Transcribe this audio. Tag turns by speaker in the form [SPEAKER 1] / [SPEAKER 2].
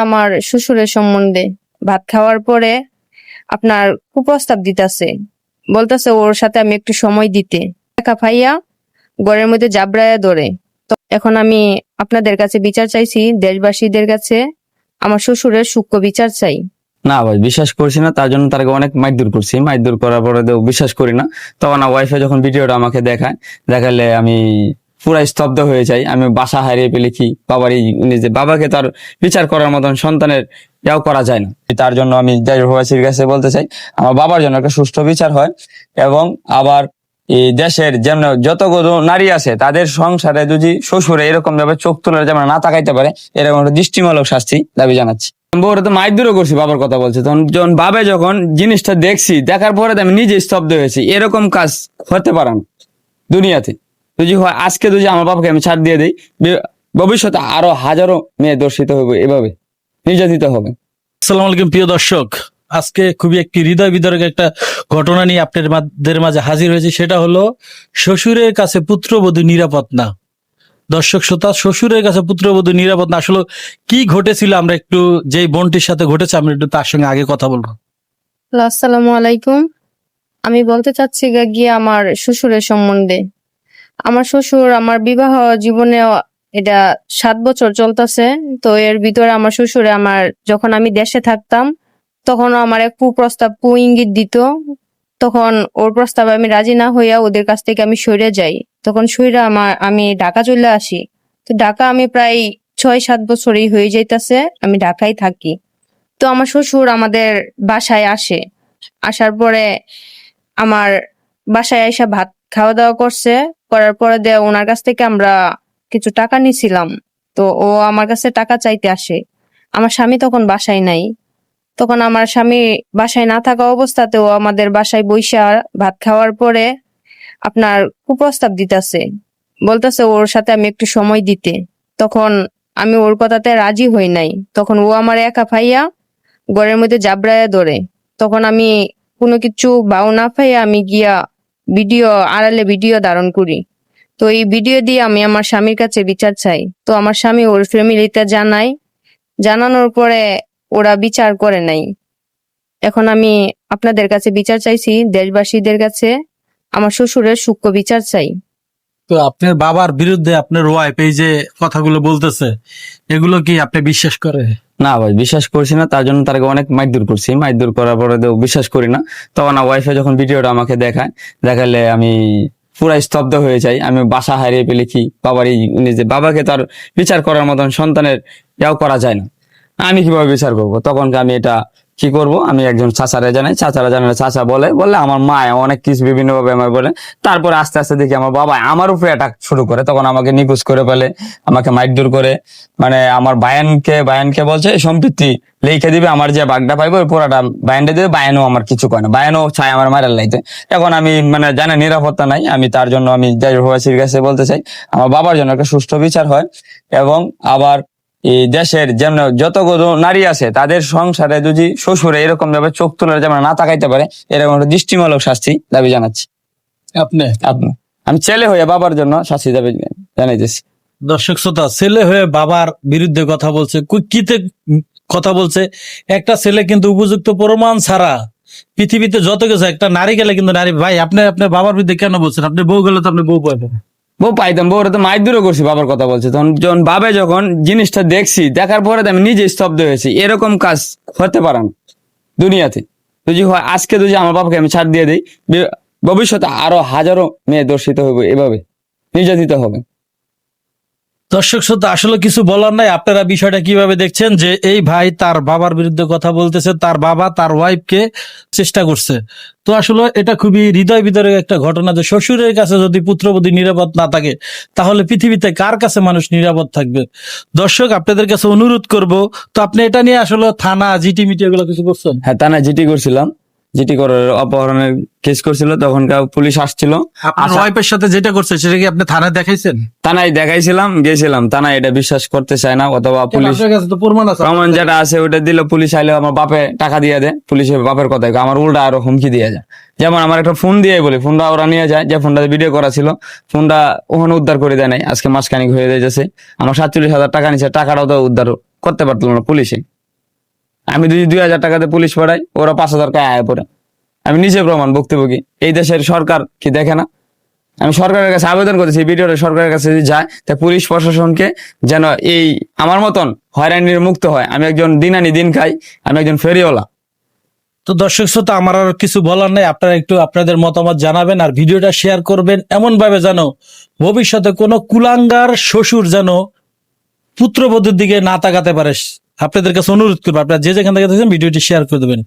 [SPEAKER 1] আমার শ্বশুরের সম্বন্ধে ভাত খাওয়ার পরে আপনার কুপ্রস্তাব দিতেছে, বলতেছে ওর সাথে আমি একটু সময় দিতে, একা ভাইয়া ঘরের মধ্যে জাবড়ায়া ধরে। তো এখন আমি আপনাদের কাছে বিচার চাইছি, দেশবাসীদের কাছে আমার শ্বশুরের সূক্ষ্ম বিচার চাই।
[SPEAKER 2] না ভাই, বিশ্বাস করছি না। তার জন্য তাকে অনেক মাইদুর করছি। মাইদুর করার পরে বিশ্বাস করি না। তখন ওয়াইফে যখন ভিডিওটা আমাকে দেখালে আমি পুরা স্তব্ধ হয়ে যাই। আমি বাসা হারিয়ে ফেলি। কি বাবারই নিজে বাবাকে তার বিচার করার মতন সন্তানের ইয়াও করা যায় না। তার জন্য আমি দেশবাসীর কাছে বলতে চাই, আমার বাবার জন্য একটা সুষ্ঠু বিচার হয়। এবং আবার এই দেশের যেমন যতগুলো নারী আছে তাদের সংসারে যদি শ্বশুরে এরকম ভাবে চোখ তুলে যেমন না তাকাইতে পারে, এরকম একটা দৃষ্টিমূলক শাস্তি দাবি জানাচ্ছি। বউরা তো মাইদুরও করছি, বাবার কথা বলছে। তখন যখন বাবে যখন জিনিসটা দেখছি, দেখার পরে আমি নিজে স্তব্ধ হয়েছি। এরকম কাজ হতে পারে না দুনিয়াতে। যদি হয় আজকে যদি আমার বাবাকে আমি ছাড় দিয়ে দিই, ভবিষ্যতে আরো হাজারো মেয়ে দর্শিত হবে, এভাবে নির্যাতিত হবে।
[SPEAKER 3] আসসালামু আলাইকুম প্রিয় দর্শক, আজকে খুবই একটি হৃদয় বিদারক একটা ঘটনা নিয়ে আপনাদের মাঝে হাজির হয়েছে। সেটা হলো শ্বশুরের কাছে পুত্রবধূ নিরাপদ না। দর্শক শ্রোতা, শ্বশুরের কাছে পুত্রবধূ নিরাপদ না, আসলে কি ঘটেছিল আমরা একটু, যেই বোনটির সাথে ঘটেছে আমরা একটু তার সঙ্গে আগে কথা বলবো।
[SPEAKER 1] আসসালামু আলাইকুম। আমি বলতে চাচ্ছি গিয়ে আমার শ্বশুরের সম্বন্ধে। আমার শ্বশুর আমার বিবাহ জীবনে এটা 7 বছর চলতেছে। তো এর ভিতরে আমার শ্বশুরে আমার যখন আমি দেশে থাকতাম তখন আমার এক কুপ্রস্তাব ইঙ্গিত দিত। তখন ওর প্রস্তাবে আমি রাজি না হইয়া ওদের কাছ থেকে আমি সরে যাই। তখন সইরা আমি ঢাকা চলে আসি। তো ঢাকা আমি প্রায় 6-7 বছরই হয়ে যাইতাছে আমি ঢাকায় থাকি। তো আমার শ্বশুর আমাদের বাসায় আসে, আসার পরে আমার বাসায় এসে ভাত খাওয়া দাওয়া করছে। করার পরে ওনার কাছ থেকে আমরা কিছু টাকা নিছিলাম। তো ও আমার কাছে টাকা চাইতে আসে। আমার স্বামী তখন বাসায় নাই। তখন আমার স্বামী বাসায় না থাকা অবস্থাতে ও আমাদের বাসায় বইসা ভাত খাওয়ার পরে আপনার কুপ্রস্তাব দিতেছে, বলতেছে ওর সাথে আমি একটু সময় দিতে। তখন আমি ওর কথাতে রাজি হই নাই। তখন ও আমার একা ভাইয়া ঘরের মধ্যে জাবড়ায়া ধরে। তখন আমি কোনো কিছু বাউ না পাইয়া আমি গিয়া আড়ালে ভিডিও ধারণ করি। তো এই ভিডিও দিয়ে আমি আমার স্বামীর কাছে বিচার চাই। তো আমার স্বামী ওর ফ্যামিলিতে জানানোর পরে ওরা বিচার করে নাই। এখন আমি আপনাদের কাছে বিচার চাইছি, দেশবাসীদের কাছে আমার শ্বশুরের সূক্ষ্ম বিচার চাই।
[SPEAKER 3] তো আপনার বাবার বিরুদ্ধে আপনার ওয়াইফ এই যে কথাগুলো বলতেছে, এগুলো কি আপনি বিশ্বাস করে?
[SPEAKER 2] না ভাই, বিশ্বাস করছি না। তার জন্য তাকে অনেক মাইদুর করছি। মাইদুর করার পরে বিশ্বাস করি না। তখন ওয়াইফে যখন ভিডিওটা আমাকে দেখালে আমি পুরা স্তব্ধ হয়ে যাই। আমি বাসা হারিয়ে ফেলি। কি বাবারই নিজে বাবাকে তার বিচার করার মতন সন্তানের ইয়াও করা যায় না। আমি কিভাবে বিচার করব? তখন আমি এটা কি করব? আমি একজন চাচারা জানালে চাচা বলে আমার মা অনেক কিছু বিভিন্ন ভাবে আমার বলে। তারপরে আস্তে আস্তে দেখি আমার বাবা আমার উপরে অ্যাটাক শুরু করে। তখন আমাকে নিখোঁজ করে ফেলে, আমাকে মাইদুর করে। মানে আমার বায়ানকে বলছে সম্পত্তি লিখে দিবে, আমার যে বাগটা পাইবো ওই পুরাটা বায়ানটা দিবে। বায়ানও আমার কিছু কয় না, বায়ানও চায় আমার মারার লাইতে। এখন আমি জানি নিরাপত্তা নাই। আমি তার জন্য আমি দেশবাসীর কাছে বলতে চাই, আমার বাবার জন্য একটা সুষ্ঠু বিচার হয়। এবং আবার এই দেশের যেমন যতগুলো নারী আছে তাদের সংসারে যদি শ্বশুরে এরকম ভাবে চোখ তুলে যেমন না তাকাইতে পারে, এরকম একটা দৃষ্টিমূলক শাস্তি দাবি জানাচ্ছি।
[SPEAKER 3] আপনি
[SPEAKER 2] আমি ছেলে হয়ে বাবার জন্য শাস্তি দাবি জানাইতেছি।
[SPEAKER 3] দর্শক শ্রোতা, ছেলে হয়ে বাবার বিরুদ্ধে কথা বলছে, কিতে কথা বলছে? একটা ছেলে কিন্তু উপযুক্ত প্রমাণ ছাড়া পৃথিবীতে যত কিছু, একটা নারী গেলে কিন্তু নারী। ভাই আপনি আপনার বাবার বিরুদ্ধে কেন বলছেন? আপনি বউ গেলে তো আপনি বউ পাইবেন।
[SPEAKER 2] বউ পাইতাম, বউরা তো মাইদুরও করছি, বাবার কথা বলছে। তখন যখন বাবে যখন জিনিসটা দেখছি, দেখার পরে আমি নিজে স্তব্ধ হয়েছি। এরকম কাজ হতে পারে না দুনিয়াতে। যদি হয় আজকে যদি আমার বাবাকে আমি ছাড় দিয়ে দিই, ভবিষ্যতে আরো হাজারো মেয়ে দর্শিত হবে, এভাবে নির্যাতিত হবে।
[SPEAKER 3] দর্শক শ্রোতা, আসলে কিছু বলার নাই। আপনারা বিষয়টা কিভাবে দেখছেন যে এই ভাই তার বাবার বিরুদ্ধে কথা বলতেছে, তার বাবা তার ওয়াইফকে চেষ্টা করছে। তো আসলে এটা খুবই হৃদয় বিদারক একটা ঘটনা যে শ্বশুরের কাছে যদি পুত্রবধূ নিরাপদ না থাকে, তাহলে পৃথিবীতে কার কাছে মানুষ নিরাপদ থাকবে? দর্শক, আপনাদের কাছে অনুরোধ করব, তো আপনি এটা নিয়ে আসলে থানা জিটি মিটি এগুলো কিছু করছেন?
[SPEAKER 2] হ্যাঁ, থানায় জিটি করছিলাম। জিটি করার অপহরণের কেস করছিল। তখন পুলিশ আসছিল।
[SPEAKER 3] আপনার ওয়াইফের সাথে যেটা করছে সেটা কি আপনি থানায় দেখাইছেন?
[SPEAKER 2] থানায় দেখাইছিলাম, গেছিলাম। থানায় এটা বিশ্বাস করতে চায় না, অথবা পুলিশ প্রমাণ যেটা আছে ওটা দিল। পুলিশ আইলে আমার বাপে টাকা দিয়ে দেয়। পুলিশের বাপের কথা আমার উল্টা আরো হুমকি দিয়ে যায়। যেমন আমার একটা ফোন দিয়ে বলি, ফোনটা ওরা নিয়ে যায়, যে ফোনটা ভিডিও করা ছিল। ফোনটা ওখানে উদ্ধার করে দেয় নাই। আজকে মাসখানিক হয়ে যাচ্ছে। আমার 47,000 টাকা নিচ্ছে, টাকাটাও তো উদ্ধার করতে পারতাম না পুলিশে। আমি যদি 2,000 টাকাতে পুলিশ পাঠাই, ওরা 5,000 টাকা আয় পড়ে। আমি নিজে প্রমাণ ভুক্তভোগী। এই দেশের সরকার কি দেখে না? আমি সরকারের কাছে আবেদন করেছি, এই ভিডিওটা সরকারের কাছে যদি যায়, তা পুলিশ প্রশাসনকে যেন এই আমার মতন হয়রানির মুক্ত হয়। আমি একজন দিন আনি দিন খাই, আমি একজন ফেরিওয়ালা।
[SPEAKER 3] তো দর্শক শ্রোতা, আমার আর কিছু বলার নাই, আপনারা একটু আপনাদের মতামত জানাবেন আর ভিডিওটা শেয়ার করবেন এমন ভাবে যেন ভবিষ্যতে কোনো কুলাঙ্গার শ্বশুর যেন পুত্রবধূর দিকে না তাকাতে পারে। আপনাদের কাছে অনুরোধ করবো, আপনারা যে যেখান থেকে দেখছেন ভিডিওটি শেয়ার করে দেবেন।